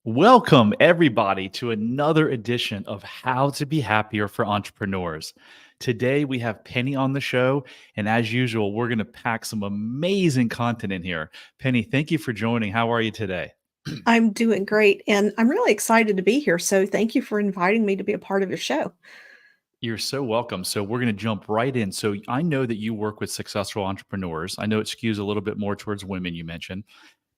Welcome, everybody, to another edition of How to Be Happier for Entrepreneurs. Today, we have Penny on the show, and as usual, we're going to pack some amazing content in here. Penny, thank you for joining. How are you today? I'm doing great, and I'm really excited to be here. So thank you for inviting me to be a part of your show. You're so welcome. So, we're going to jump right in. So, I know that you work with successful entrepreneurs. I know it skews a little bit more towards women, you mentioned.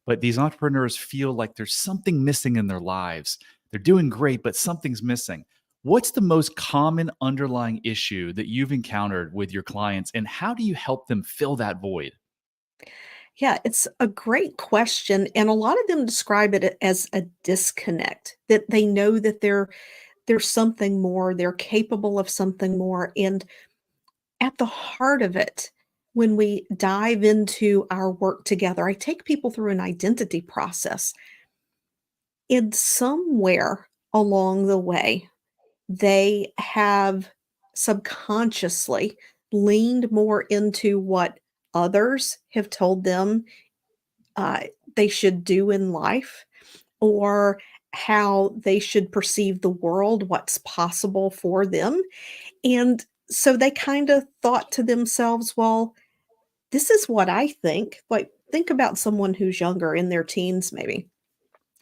But these entrepreneurs feel like there's something missing in their lives. They're doing great, but something's missing. What's the most common underlying issue that you've encountered with your clients, and how do you help them fill that void? Yeah, it's a great question, and a lot of them describe it as a disconnect, that they know that there's something more, they're capable of something more, and at the heart of it, when we dive into our work together, I take people through an identity process. And somewhere along the way, they have subconsciously leaned more into what others have told them uh, they should do in life, or how they should perceive the world, what's possible for them. And so they kind of thought to themselves, well, this is what I think. Like, think about someone who's younger, in their teens, maybe.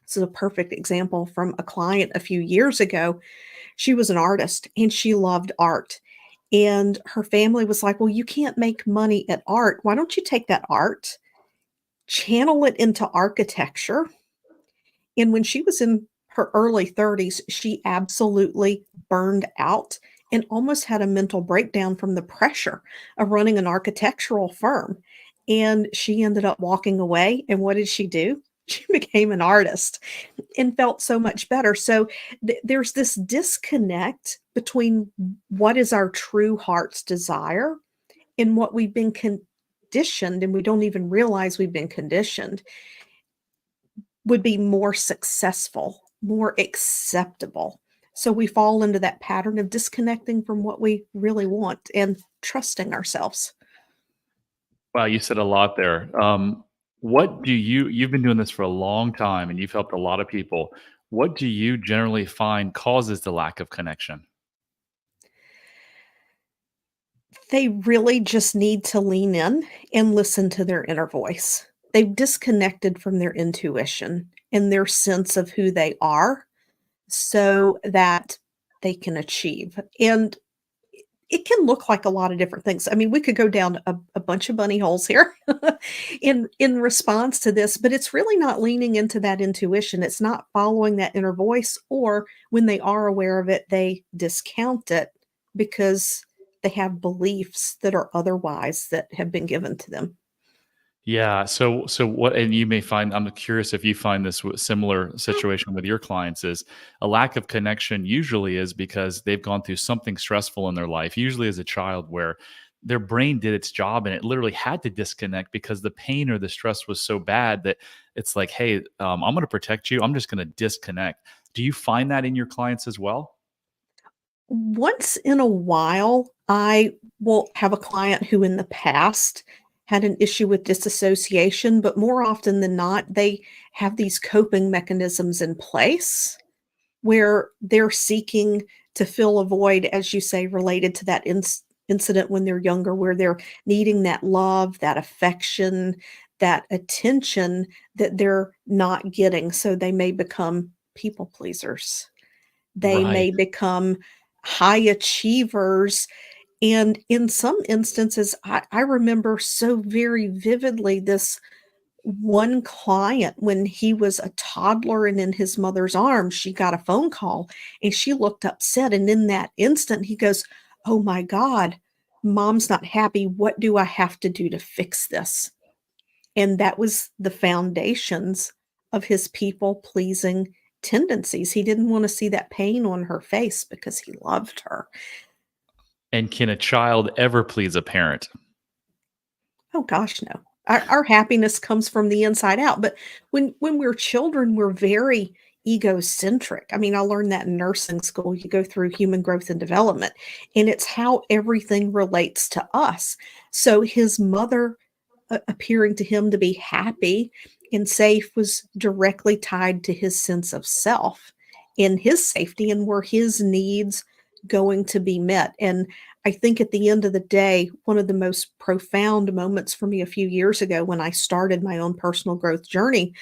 This is a perfect example from a client a few years ago. She was an artist and she loved art. And her family was like, well, you can't make money at art. Why don't you take that art, channel it into architecture? And when she was in her early 30s, she absolutely burned out and almost had a mental breakdown from the pressure of running an architectural firm. And she ended up walking away. And what did she do? She became an artist and felt so much better. So there's this disconnect between what is our true heart's desire and what we've been conditioned, and we don't even realize we've been conditioned, would be more successful, more acceptable. So we fall into that pattern of disconnecting from what we really want and trusting ourselves. Wow, you said a lot there. What do you've been doing this for a long time and you've helped a lot of people. What do you generally find causes the lack of connection? They really just need to lean in and listen to their inner voice. They've disconnected from their intuition and their sense of who they are so that they can achieve. And it can look like a lot of different things. I mean, we could go down a bunch of bunny holes here in response to this, but it's really not leaning into that intuition. It's not following that inner voice, or when they are aware of it, they discount it because they have beliefs that are otherwise that have been given to them. Yeah. So what, and you may find, I'm curious if you find this similar situation with your clients, is a lack of connection usually is because they've gone through something stressful in their life, usually as a child, where their brain did its job and it literally had to disconnect because the pain or the stress was so bad that it's like, hey, I'm going to protect you. I'm just going to disconnect. Do you find that in your clients as well? Once in a while, I will have a client who in the past had an issue with disassociation, but more often than not, they have these coping mechanisms in place where they're seeking to fill a void, as you say, related to that incident when they're younger, where they're needing that love, that affection, that attention that they're not getting. So they may become people pleasers. They Right. may become high achievers. And in some instances, I remember so very vividly this one client when he was a toddler and in his mother's arms, she got a phone call and she looked upset. And in that instant, he goes, oh my God, mom's not happy. What do I have to do to fix this? And that was the foundations of his people pleasing tendencies. He didn't want to see that pain on her face because he loved her. And can a child ever please a parent? Oh gosh, no. Our happiness comes from the inside out. But when we're children, we're very egocentric. I mean, I learned that in nursing school. You go through human growth and development, and it's how everything relates to us. So his mother appearing to him to be happy And safe was directly tied to his sense of self and his safety and were his needs going to be met. And I think at the end of the day, one of the most profound moments for me a few years ago when I started my own personal growth journey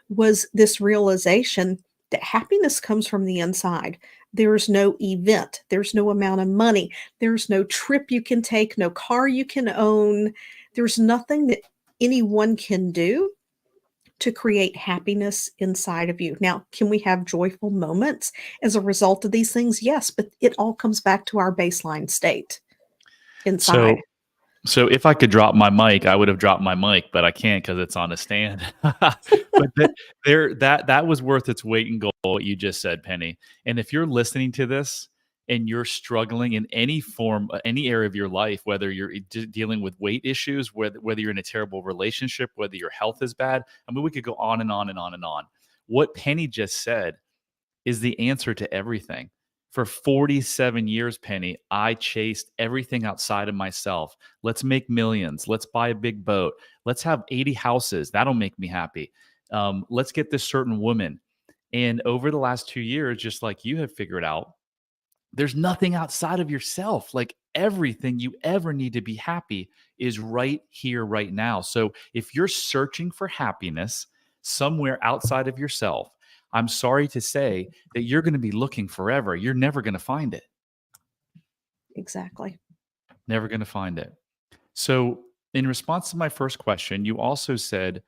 was this realization that happiness comes from the inside. There's no event, there's no amount of money, there's no trip you can take, no car you can own. There's nothing that anyone can do to create happiness inside of you. Now, can we have joyful moments as a result of these things? Yes, but it all comes back to our baseline state inside. So So if I could drop my mic, I would have dropped my mic, but I can't because it's on a stand. But that was worth its weight in gold, what you just said, Penny. And if you're listening to this and you're struggling in any form, any area of your life, whether you're dealing with weight issues, whether you're in a terrible relationship, whether your health is bad, I mean, we could go on and on and on and on. What Penny just said is the answer to everything. For 47 years, Penny, I chased everything outside of myself. Let's make millions. Let's buy a big boat. Let's have 80 houses. That'll make me happy. Let's get this certain woman. And over the last 2 years, just like you have figured out, there's nothing outside of yourself. Like everything you ever need to be happy is right here, right now. So if you're searching for happiness somewhere outside of yourself, I'm sorry to say that you're going to be looking forever. You're never going to find it. Exactly. Never going to find it. So, in response to my first question, you also said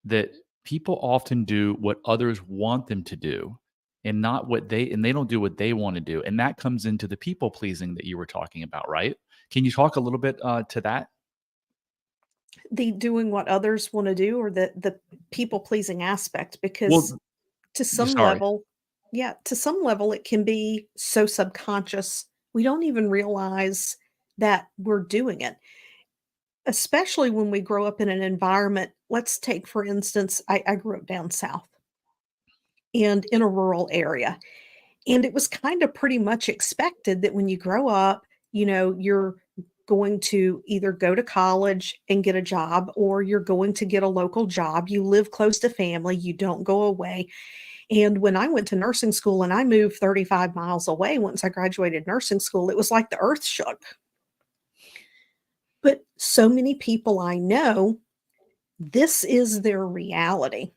that people often do what others want them to do and not what they don't do what they want to do. And that comes into the people pleasing that you were talking about, right? Can you talk a little bit to that? The doing what others want to do or the people pleasing aspect, because Well, to some sorry. level, yeah, to some level, it can be so subconscious. We don't even realize that we're doing it, especially when we grow up in an environment. Let's take, for instance, I grew up down south and in a rural area. And it was kind of pretty much expected that when you grow up, you're going to either go to college and get a job or you're going to get a local job. You live close to family, you don't go away. And when I went to nursing school and I moved 35 miles away once I graduated nursing school, it was like the earth shook. But so many people I know, this is their reality.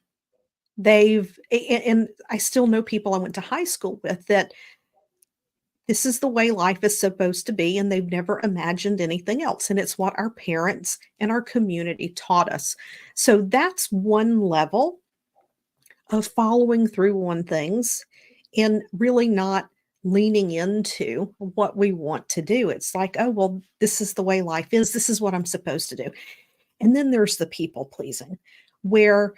And I still know people I went to high school with that this is the way life is supposed to be, and they've never imagined anything else. And it's what our parents and our community taught us. So that's one level of following through on things and really not leaning into what we want to do. It's like, oh, well, this is the way life is. This is what I'm supposed to do. And then there's the people pleasing, where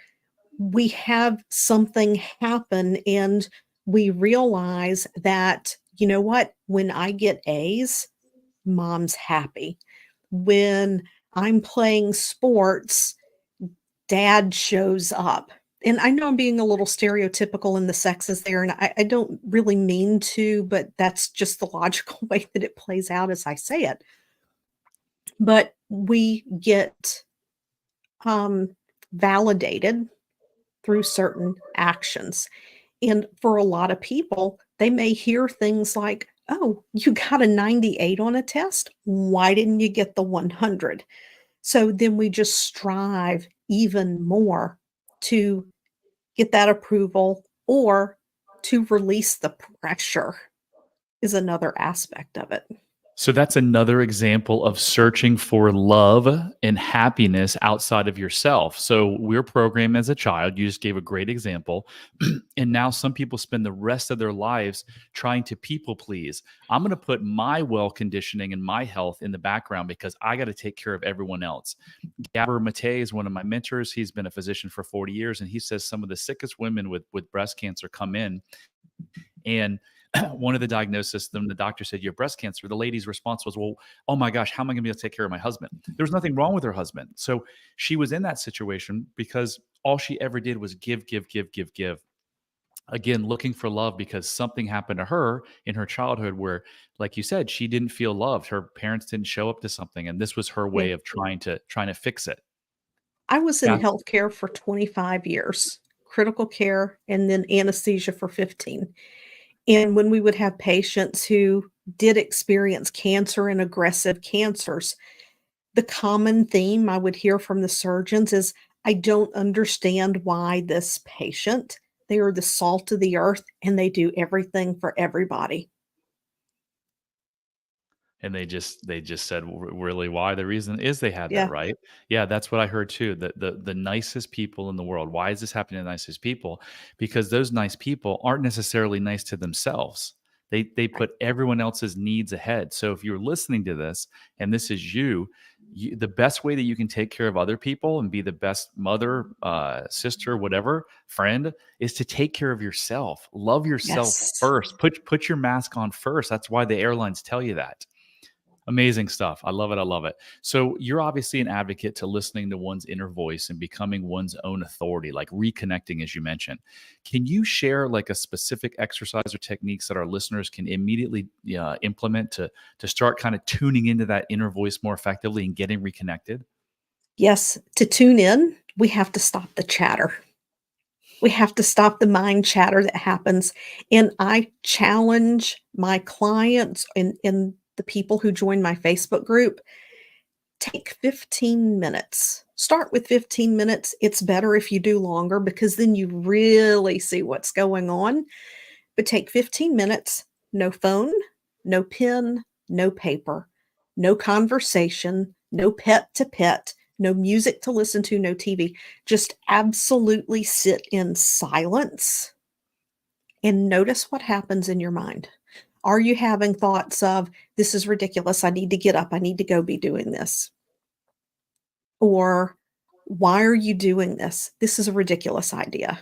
we have something happen and we realize that, you know what, when I get A's, mom's happy. When I'm playing sports, dad shows up. And I know I'm being a little stereotypical in the sexes there, and I don't really mean to, but that's just the logical way that it plays out as I say it. But we get um, validated through certain actions. And for a lot of people, they may hear things like, oh, you got a 98 on a test. Why didn't you get the 100? So then we just strive even more to get that approval or to release the pressure is another aspect of it. So that's another example of searching for love and happiness outside of yourself. So we're programmed as a child. You just gave a great example. And now some people spend the rest of their lives trying to people please. I'm going to put my well conditioning and my health in the background because I got to take care of everyone else. Gabor Mate is one of my mentors. He's been a physician for 40 years. And he says some of the sickest women with breast cancer come in and one of the diagnoses, the doctor said, you have breast cancer. The lady's response was, well, oh my gosh, how am I going to be able to take care of my husband? There was nothing wrong with her husband. So she was in that situation because all she ever did was give, give, give, give, give. Again, looking for love because something happened to her in her childhood where, like you said, she didn't feel loved. Her parents didn't show up to something. And this was her Yeah. way of trying to fix it. I was in Yeah. healthcare for 25 years, critical care, and then anesthesia for 15. And when we would have patients who did experience cancer and aggressive cancers, the common theme I would hear from the surgeons is, "I don't understand why this patient, they are the salt of the earth and they do everything for everybody." And they just said really why. The reason is they had that Yeah, right. Yeah, that's what I heard too. The nicest people in the world. Why is this happening to the nicest people? Because those nice people aren't necessarily nice to themselves. They right. put everyone else's needs ahead. So if you're listening to this and this is you, the best way that you can take care of other people and be the best mother, sister, whatever, friend, is to take care of yourself. Love yourself Yes. first. Put your mask on first. That's why the airlines tell you that. Amazing stuff. I love it. I love it. So you're obviously an advocate to listening to one's inner voice and becoming one's own authority, like reconnecting, as you mentioned. Can you share like a specific exercise or techniques that our listeners can immediately implement to start kind of tuning into that inner voice more effectively and getting reconnected? Yes, to tune in, we have to stop the chatter. We have to stop the mind chatter that happens, and I challenge my clients and the people who join my Facebook group, take 15 minutes. Start with 15 minutes. It's better if you do longer because then you really see what's going on. But take 15 minutes, no phone, no pen, no paper, no conversation, no pet to pet, no music to listen to, no TV. Just absolutely sit in silence and notice what happens in your mind. Are you having thoughts of, this is ridiculous? I need to get up. I need to go be doing this. Or why are you doing this? This is a ridiculous idea.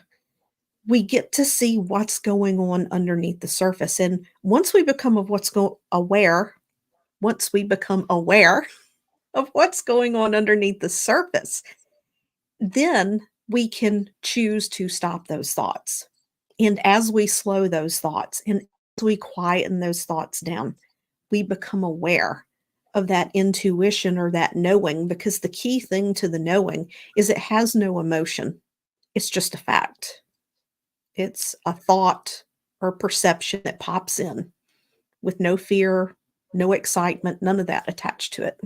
We get to see what's going on underneath the surface. And once we become of what's aware, once we become aware of what's going on underneath the surface, then we can choose to stop those thoughts. And as we slow those thoughts and as we quieten those thoughts down, we become aware of that intuition or that knowing, because the key thing to the knowing is it has no emotion. It's just a fact. It's a thought or perception that pops in with no fear, no excitement, none of that attached to it.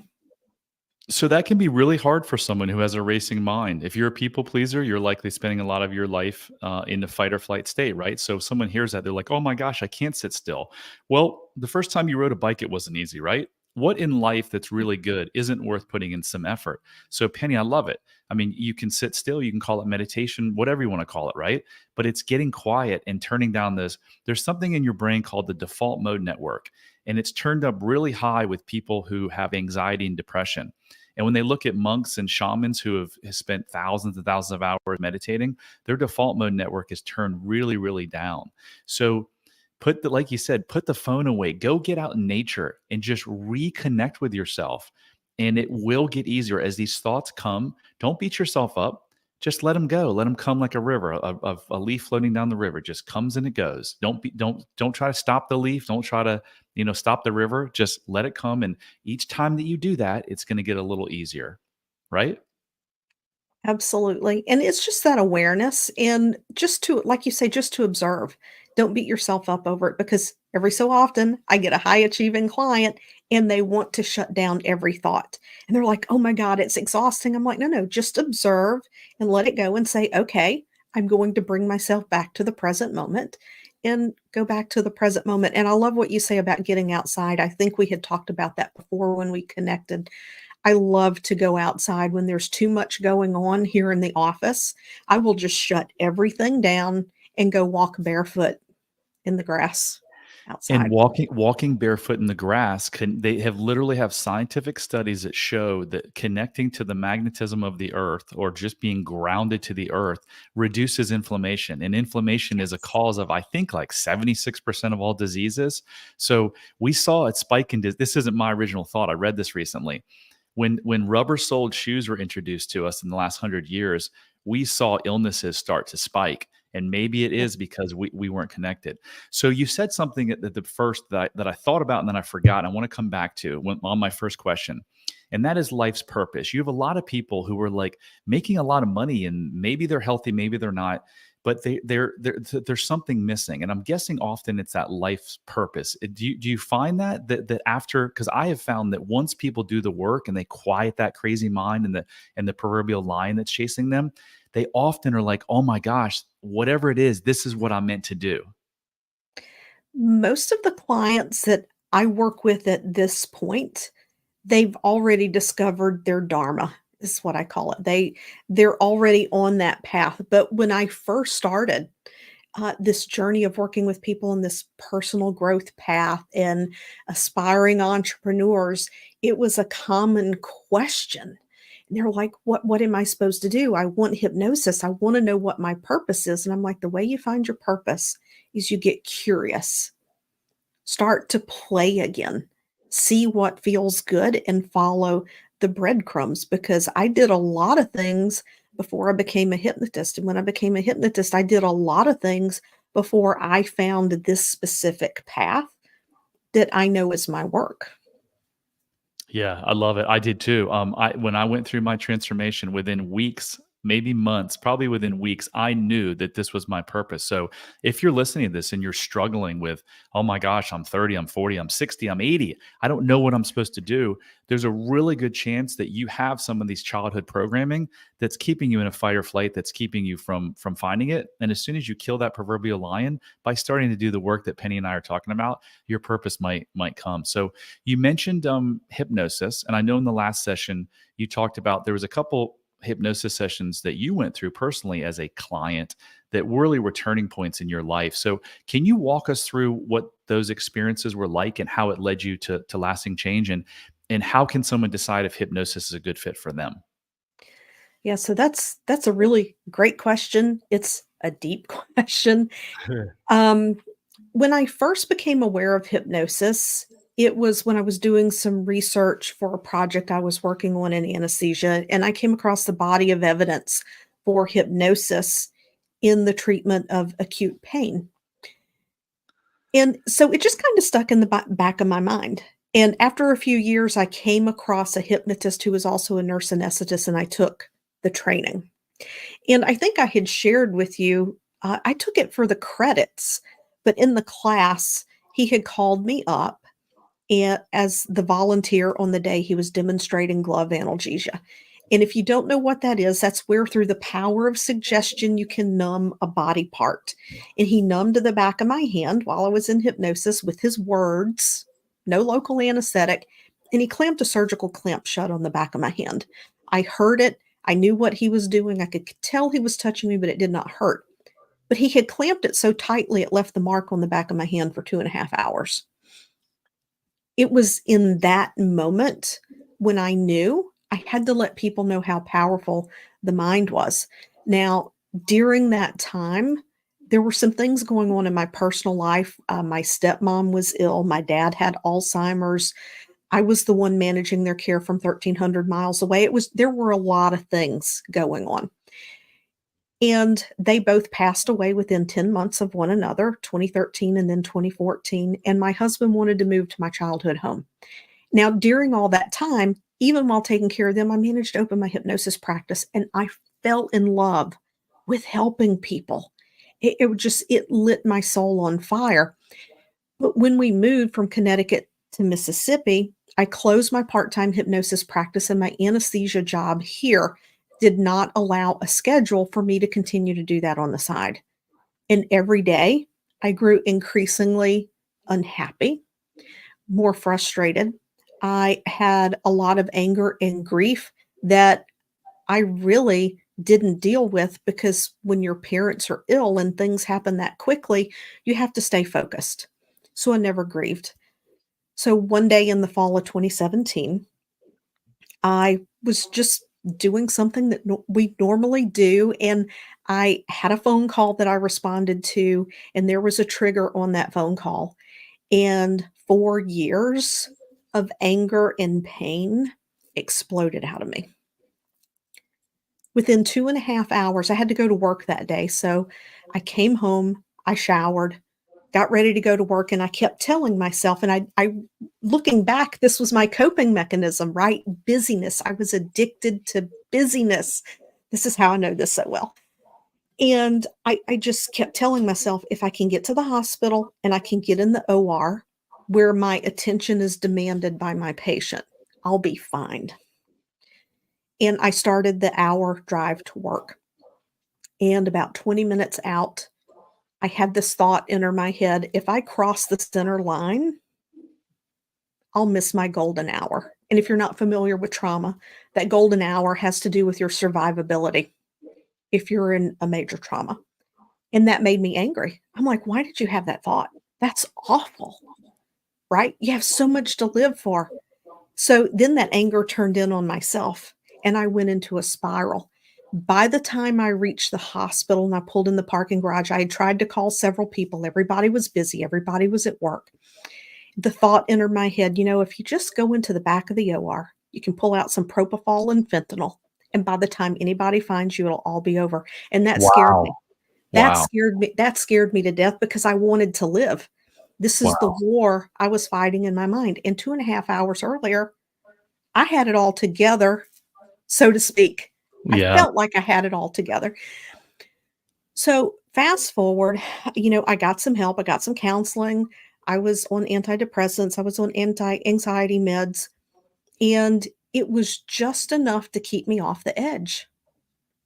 So that can be really hard for someone who has a racing mind. If you're a people pleaser, you're likely spending a lot of your life in the fight or flight state, right? So if someone hears that, they're like, "Oh my gosh, I can't sit still." Well, the first time you rode a bike, it wasn't easy, right? What in life that's really good isn't worth putting in some effort? So, Penny, I love it. I mean, you can sit still, you can call it meditation, whatever you want to call it, right? But it's getting quiet and turning down this. There's something in your brain called the default mode network, and it's turned up really high with people who have anxiety and depression. And when they look at monks and shamans who have spent thousands and thousands of hours meditating, their default mode network is turned really, really down. So like you said, put the phone away, go get out in nature and just reconnect with yourself. And it will get easier as these thoughts come. Don't beat yourself up. Just let them go. Let them come like a river, a leaf floating down the river. Just comes and it goes. Don't try to stop the leaf. Don't try to stop the river. Just let it come. And each time that you do that, it's going to get a little easier, right? Absolutely. And it's just that awareness and just to, like you say, just to observe. Don't beat yourself up over it because every so often I get a high achieving client and they want to shut down every thought. And they're like, oh my God, it's exhausting. I'm like, no, no, just observe and let it go and say, okay, I'm going to bring myself back to the present moment and go back to the present moment. And I love what you say about getting outside. I think we had talked about that before when we connected. I love to go outside when there's too much going on here in the office. I will just shut everything down and go walk barefoot in the grass And outside. walking barefoot in the grass they have literally have scientific studies that show that connecting to the magnetism of the earth or just being grounded to the earth reduces inflammation. And inflammation is a Yes. cause of, I think, like 76% of all diseases. So we saw it spike in this isn't my original thought. I read this recently. When rubber soled shoes were introduced to us in the last 100 years, we saw illnesses start to spike. And maybe it Yeah. is because we weren't connected. So you said something at the first that I thought about and then I forgot. I want to come back to on my first question. and that is life's purpose. You have a lot of people who are like making a lot of money, and maybe they're healthy, maybe they're not, but there's something missing, and I'm guessing often it's that life's purpose. Do you find that after, because I have found that once people do the work and they quiet that crazy mind and the proverbial lion that's chasing them, they often are like, oh my gosh, whatever it is, this is what I'm meant to do. Most of the clients that I work with at this point, they've already discovered their dharma, is what I call it. They're already on that path. But when I first started this journey of working with people in this personal growth path and aspiring entrepreneurs, it was a common question. And they're like, what am I supposed to do? I want hypnosis. I want to know what my purpose is. And I'm like, the way you find your purpose is you get curious. Start to play again. See what feels good and follow the breadcrumbs, because I did a lot of things before I became a hypnotist. And when I became a hypnotist, I did a lot of things before I found this specific path that I know is my work. Yeah, I love it. I did too. When I went through my transformation, within weeks, maybe months, probably within weeks, I knew that this was my purpose. So if you're listening to this and you're struggling with, oh my gosh, I'm 30, I'm 40, I'm 60, I'm 80, I don't know what I'm supposed to do, there's a really good chance that you have some of these childhood programming that's keeping you in a fight or flight, that's keeping you from finding it. And as soon as you kill that proverbial lion by starting to do the work that Penny and I are talking about, your purpose might come. So you mentioned hypnosis, and I know in the last session you talked about there was a couple hypnosis sessions that you went through personally as a client that really were turning points in your life. So can you walk us through what those experiences were like and how it led you to lasting change, and how can someone decide if hypnosis is a good fit for them? Yeah, so that's a really great question. It's a deep question. Um, when I first became aware of hypnosis, it was when I was doing some research for a project I was working on in anesthesia, and I came across the body of evidence for hypnosis in the treatment of acute pain. And so it just kind of stuck in the back of my mind. And after a few years, I came across a hypnotist who was also a nurse anesthetist, and I took the training. And I think I had shared with you, I took it for the credits, but in the class, he had called me up as the volunteer on the day he was demonstrating glove analgesia. And if you don't know what that is, that's where through the power of suggestion you can numb a body part. And he numbed the back of my hand while I was in hypnosis with his words, no local anesthetic, and he clamped a surgical clamp shut on the back of my hand. I heard it. I knew what he was doing. I could tell he was touching me, but it did not hurt. But he had clamped it so tightly it left the mark on the back of my hand for 2.5 hours. It was in that moment when I knew I had to let people know how powerful the mind was. Now, during that time, there were some things going on in my personal life. My stepmom was ill. My dad had Alzheimer's. I was the one managing their care from 1,300 miles away. There were a lot of things going on. And they both passed away within 10 months of one another, 2013 and then 2014. And my husband wanted to move to my childhood home. Now, during all that time, even while taking care of them, I managed to open my hypnosis practice, and I fell in love with helping people. It lit my soul on fire. But when we moved from Connecticut to Mississippi, I closed my part-time hypnosis practice, and my anesthesia job here did not allow a schedule for me to continue to do that on the side. And every day I grew increasingly unhappy, more frustrated. I had a lot of anger and grief that I really didn't deal with, because when your parents are ill and things happen that quickly, you have to stay focused. So I never grieved. So one day in the fall of 2017, I was just doing something that we normally do, and I had a phone call that I responded to, and there was a trigger on that phone call. And 4 years of anger and pain exploded out of me. Within 2.5 hours, I had to go to work that day, so I came home, I showered, got ready to go to work, and I kept telling myself, and I looking back, this was my coping mechanism, right? Busyness. I was addicted to busyness. This is how I know this so well. And I just kept telling myself, if I can get to the hospital and I can get in the OR where my attention is demanded by my patient, I'll be fine. And I started the hour drive to work. And about 20 minutes out, I had this thought enter my head, if I cross the center line, I'll miss my golden hour. And if you're not familiar with trauma, that golden hour has to do with your survivability if you're in a major trauma. And that made me angry. I'm like, why did you have that thought? That's awful, right? You have so much to live for. So then that anger turned in on myself and I went into a spiral. By the time I reached the hospital and I pulled in the parking garage, I had tried to call several people. Everybody was busy, everybody was at work. The thought entered my head, if you just go into the back of the OR, you can pull out some propofol and fentanyl. And by the time anybody finds you, it'll all be over. And that scared me. Wow. That Wow. scared me. That scared me to death because I wanted to live. This is the Wow. war I was fighting in my mind. And 2.5 hours earlier, I had it all together, so to speak. I Yeah. felt like I had it all together. So fast forward, I got some help. I got some counseling. I was on antidepressants. I was on anti-anxiety meds. And it was just enough to keep me off the edge.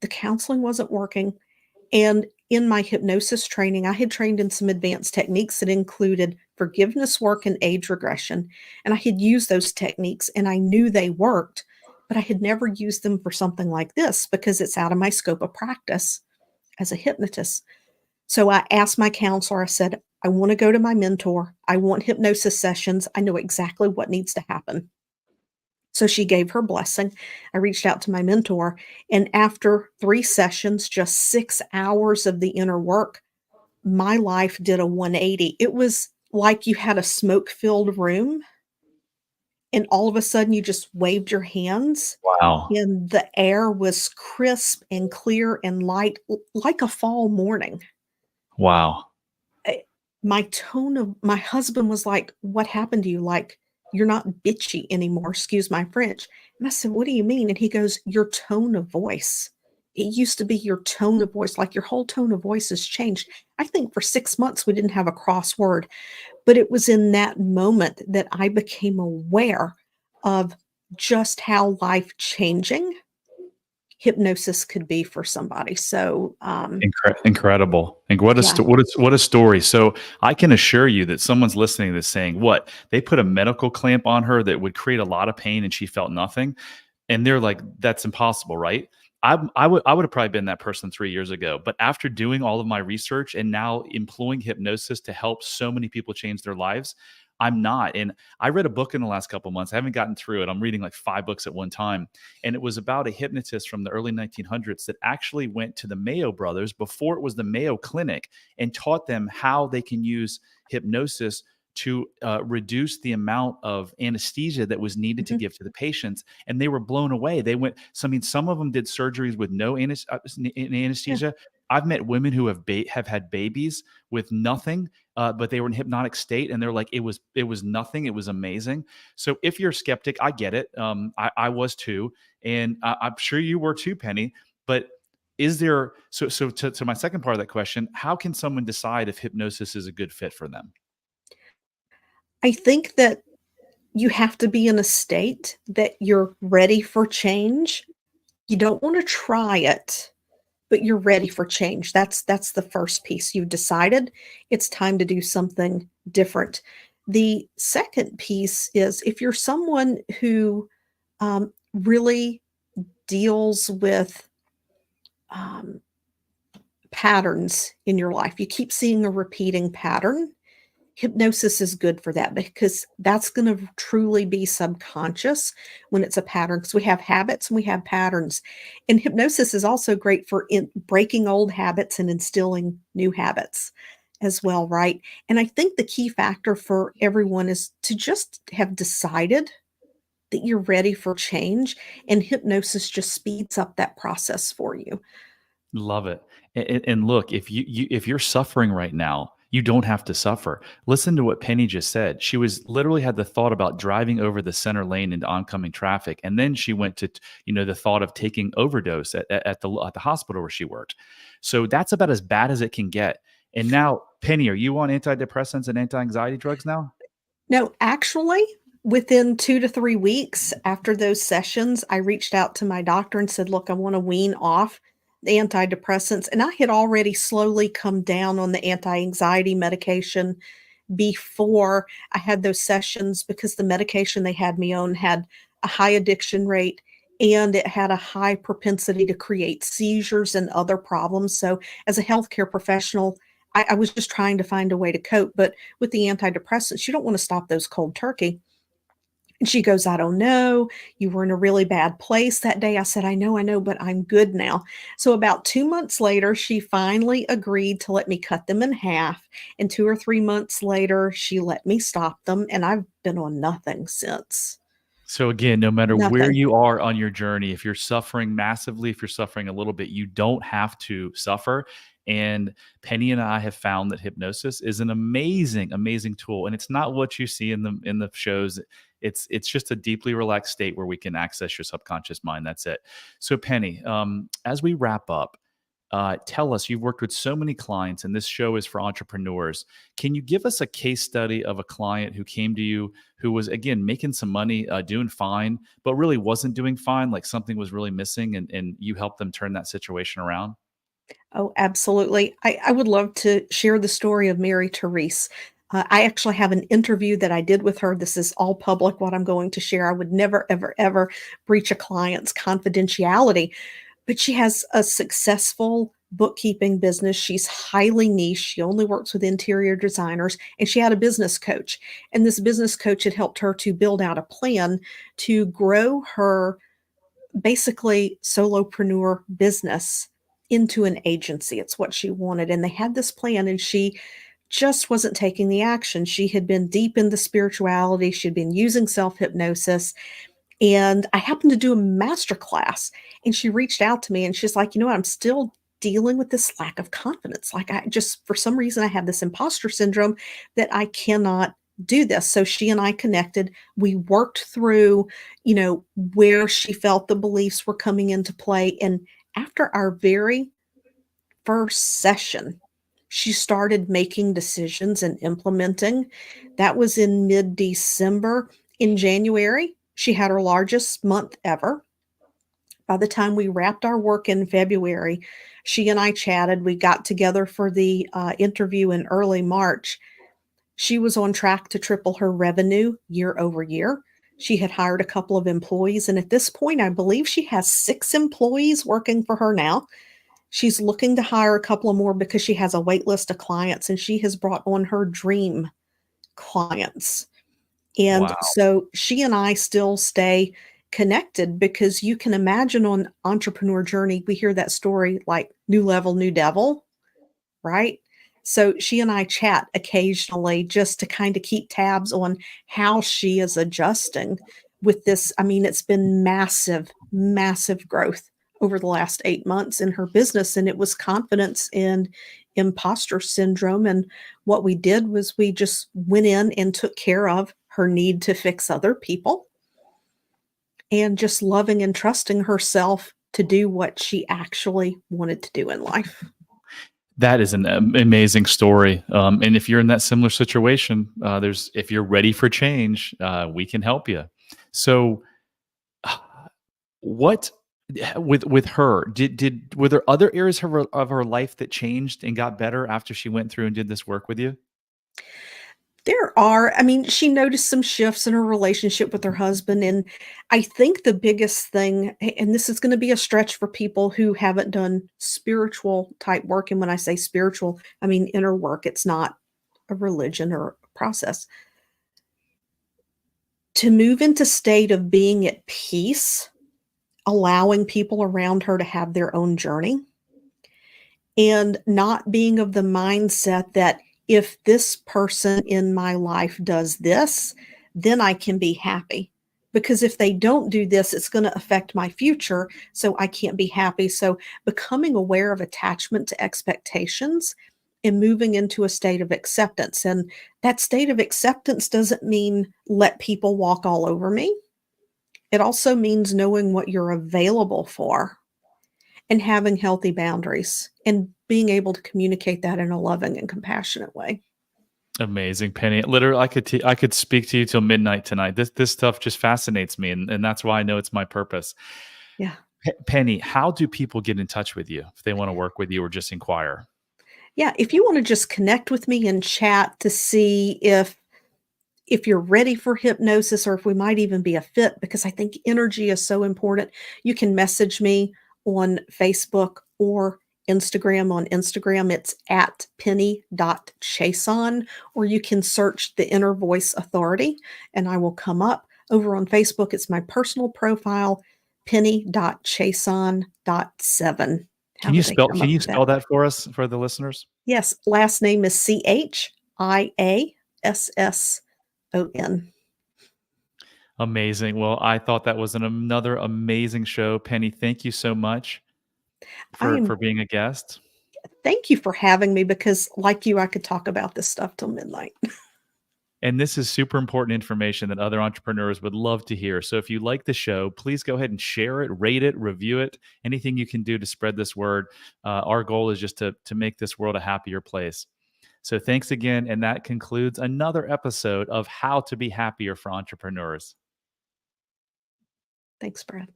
The counseling wasn't working. And in my hypnosis training, I had trained in some advanced techniques that included forgiveness work and age regression. And I had used those techniques and I knew they worked, but I had never used them for something like this because it's out of my scope of practice as a hypnotist. So I asked my counselor, I said, I want to go to my mentor. I want hypnosis sessions. I know exactly what needs to happen. So she gave her blessing. I reached out to my mentor, and after 3 sessions, just 6 hours of the inner work, my life did a 180. It was like you had a smoke-filled room, and all of a sudden you just waved your hands, Wow. and the air was crisp and clear and light, like a fall morning. Wow. Eh, my husband was like, "What happened to you? Like, you're not bitchy anymore, excuse my French." And I said, "What do you mean?" And he goes, "Your tone of voice. It used to be your tone of voice, like your whole tone of voice has changed." I think for 6 months we didn't have a crossword, but it was in that moment that I became aware of just how life-changing hypnosis could be for somebody. So, Incredible. And what a yeah. what a story. So I can assure you that someone's listening to this saying, "What? They put a medical clamp on her that would create a lot of pain and she felt nothing?" And they're like, "That's impossible, right?" I would have probably been that person 3 years ago, but after doing all of my research and now employing hypnosis to help so many people change their lives, I'm not. And I read a book in the last couple months. I haven't gotten through it. I'm reading like 5 books at one time, and it was about a hypnotist from the early 1900s that actually went to the Mayo brothers before it was the Mayo Clinic and taught them how they can use hypnosis to reduce the amount of anesthesia that was needed to Mhm. give to the patients, and they were blown away. They went, so I mean, some of them did surgeries with no Yeah. anesthesia. I've met women who have had babies with nothing, but they were in hypnotic state, and they're like, it was nothing. It was amazing. So if you're a skeptic, I get it. I was too, and I'm sure you were too, Penny. But is there to my second part of that question? How can someone decide if hypnosis is a good fit for them? I think that you have to be in a state that you're ready for change. You don't wanna try it, but you're ready for change. That's the first piece. You've decided it's time to do something different. The second piece is if you're someone who, really deals with, um, patterns in your life, you keep seeing a repeating pattern. Hypnosis is good for that because that's gonna truly be subconscious when it's a pattern. Because we have habits and we have patterns, and hypnosis is also great for in breaking old habits and instilling new habits as well, right? And I think the key factor for everyone is to just have decided that you're ready for change, and hypnosis just speeds up that process for you. Love it. And look, if if you're suffering right now, You don't have to suffer. Listen to what Penny just said. She was literally had the thought about driving over the center lane into oncoming traffic, and then she went to, the thought of taking overdose at the hospital where she worked. So that's about as bad as it can get. And now, Penny, are you on antidepressants and anti-anxiety drugs now? No, actually, within 2 to 3 weeks after those sessions, I reached out to my doctor and said, "Look, I wanna wean off the antidepressants," and I had already slowly come down on the anti-anxiety medication before I had those sessions because the medication they had me on had a high addiction rate and it had a high propensity to create seizures and other problems. So, as a healthcare professional, I was just trying to find a way to cope. But with the antidepressants, you don't want to stop those cold turkey. And she goes, "I don't know. You were in a really bad place that day." I said, I know, but I'm good now." So about 2 months later, she finally agreed to let me cut them in half. And 2 or 3 months later, she let me stop them. And I've been on nothing since. So again, no matter where Nothing. you are on your journey, if you're suffering massively, if you're suffering a little bit, you don't have to suffer. And Penny and I have found that hypnosis is an amazing, amazing tool. And it's not what you see in the shows. It's just a deeply relaxed state where we can access your subconscious mind. That's it. So Penny, as we wrap up, tell us, you've worked with so many clients, and this show is for entrepreneurs. Can you give us a case study of a client who came to you who was, again, making some money, doing fine, but really wasn't doing fine, like something was really missing, and you helped them turn that situation around? Oh, absolutely. I would love to share the story of Mary Therese. I actually have an interview that I did with her. This is all public, what I'm going to share. I would never, ever, ever breach a client's confidentiality. But she has a successful bookkeeping business. She's highly niche. She only works with interior designers, and she had a business coach. And this business coach had helped her to build out a plan to grow her basically solopreneur business into an agency. It's what she wanted. And they had this plan, and she just wasn't taking the action. She had been deep into spirituality, she'd been using self hypnosis, and I happened to do a master class, and she reached out to me and she's like, "You know what? I'm still dealing with this lack of confidence. Like, I just, for some reason, I have this imposter syndrome that I cannot do this." So she and I connected. We worked through, where she felt the beliefs were coming into play. And after our very first session, she started making decisions and implementing. That was in mid December. In January, she had her largest month ever. By the time we wrapped our work in February, she and I chatted. We got together for the interview in early March. She was on track to triple her revenue year over year. She had hired a couple of employees. And at this point, I believe she has 6 employees working for her now. She's looking to hire a couple of more because she has a wait list of clients, and she has brought on her dream clients. And Wow. so she and I still stay connected because you can imagine on Entrepreneur Journey, we hear that story like new level, new devil, right? So she and I chat occasionally just to kind of keep tabs on how she is adjusting with this. I mean, it's been massive, massive growth over the last 8 months in her business. And it was confidence and imposter syndrome. And what we did was we just went in and took care of her need to fix other people and just loving and trusting herself to do what she actually wanted to do in life. That is an amazing story. And if you're in that similar situation, if you're ready for change, we can help you. So, what with her did were there other areas of her life that changed and got better after she went through and did this work with you? There are. I mean, she noticed some shifts in her relationship with her husband, and I think the biggest thing, and this is gonna be a stretch for people who haven't done spiritual type work, and when I say spiritual, I mean inner work, it's not a religion or a process. To move into state of being at peace, allowing people around her to have their own journey, and not being of the mindset that if this person in my life does this, then I can be happy. Because if they don't do this, it's going to affect my future. So I can't be happy. So becoming aware of attachment to expectations and moving into a state of acceptance. And that state of acceptance doesn't mean let people walk all over me. It also means knowing what you're available for and having healthy boundaries and being able to communicate that in a loving and compassionate way. Amazing, Penny. Literally, I could speak to you till midnight tonight. This stuff just fascinates me, and that's why I know it's my purpose. Yeah. Penny, how do people get in touch with you if they want to work with you or just inquire? Yeah, if you wanna just connect with me and chat to see if you're ready for hypnosis or if we might even be a fit, because I think energy is so important, you can message me on Facebook or Instagram. On Instagram, it's at penny.chason, or you can search the Inner Voice Authority and I will come up. Over on Facebook, it's my personal profile, penny.chason.7. How did they come Can up you with that? spell that for us for the listeners? Yes, last name is Chiason. Amazing. Well, I thought that was another amazing show. Penny, thank you so much I for am being a guest. Thank you for having me because like you, I could talk about this stuff till midnight. And this is super important information that other entrepreneurs would love to hear. So if you like the show, please go ahead and share it, rate it, review it, anything you can do to spread this word. Our goal is just to make this world a happier place. So thanks again. And that concludes another episode of How to Be Happier for Entrepreneurs. Thanks, Brad.